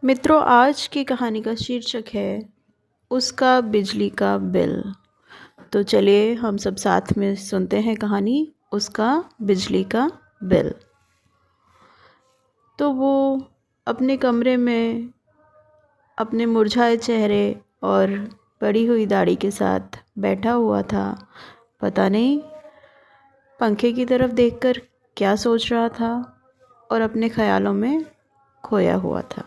मित्रों, आज की कहानी का शीर्षक है उसका बिजली का बिल। तो चलिए हम सब साथ में सुनते हैं कहानी उसका बिजली का बिल। तो वो अपने कमरे में अपने मुरझाए चेहरे और पड़ी हुई दाढ़ी के साथ बैठा हुआ था। पता नहीं पंखे की तरफ देखकर क्या सोच रहा था और अपने ख्यालों में खोया हुआ था।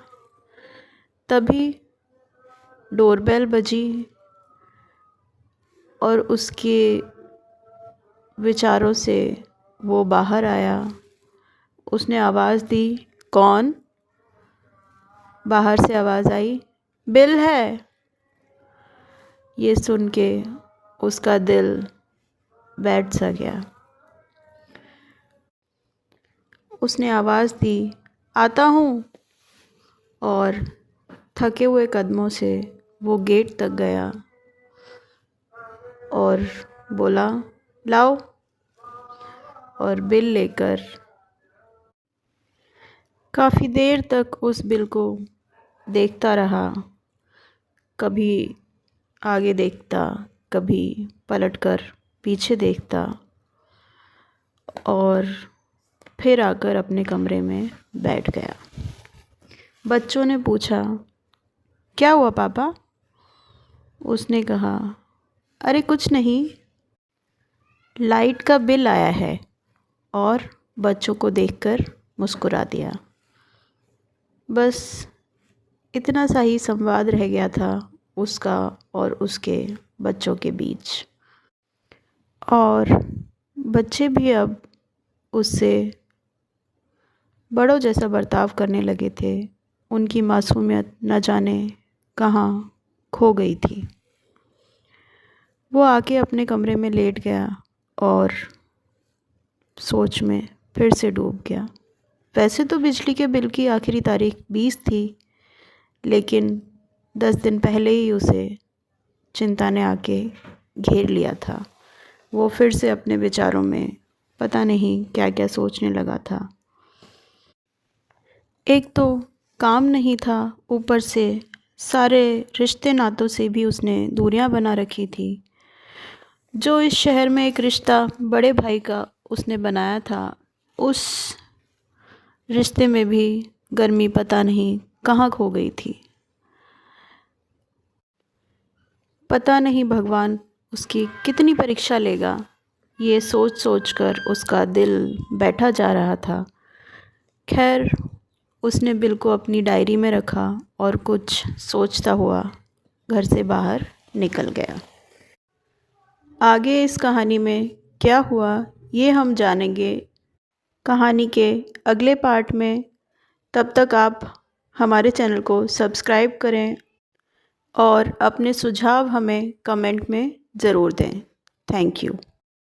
तभी डोरबेल बजी और उसके विचारों से वो बाहर आया। उसने आवाज़ दी, कौन? बाहर से आवाज़ आई, बिल है। ये सुन के उसका दिल बैठ सा गया। उसने आवाज़ दी, आता हूँ। और थके हुए कदमों से वो गेट तक गया और बोला, लाओ। और बिल लेकर काफ़ी देर तक उस बिल को देखता रहा। कभी आगे देखता, कभी पलटकर पीछे देखता और फिर आकर अपने कमरे में बैठ गया। बच्चों ने पूछा, क्या हुआ पापा? उसने कहा, अरे कुछ नहीं, लाइट का बिल आया है। और बच्चों को देखकर मुस्कुरा दिया। बस इतना सा ही संवाद रह गया था उसका और उसके बच्चों के बीच। और बच्चे भी अब उससे बड़ों जैसा बर्ताव करने लगे थे। उनकी मासूमियत न जाने कहाँ खो गई थी। वो आके अपने कमरे में लेट गया और सोच में फिर से डूब गया। वैसे तो बिजली के बिल की आखिरी तारीख 20 थी, लेकिन 10 दिन पहले ही उसे चिंता ने आके घेर लिया था। वो फिर से अपने विचारों में पता नहीं क्या क्या सोचने लगा था। एक तो काम नहीं था, ऊपर से सारे रिश्ते नातों से भी उसने दूरियां बना रखी थी। जो इस शहर में एक रिश्ता बड़े भाई का उसने बनाया था, उस रिश्ते में भी गर्मी पता नहीं कहाँ खो गई थी। पता नहीं भगवान उसकी कितनी परीक्षा लेगा, ये सोच सोच कर उसका दिल बैठा जा रहा था। खैर, उसने बिल को अपनी डायरी में रखा और कुछ सोचता हुआ घर से बाहर निकल गया। आगे इस कहानी में क्या हुआ ये हम जानेंगे कहानी के अगले पार्ट में। तब तक आप हमारे चैनल को सब्सक्राइब करें और अपने सुझाव हमें कमेंट में ज़रूर दें। Thank you.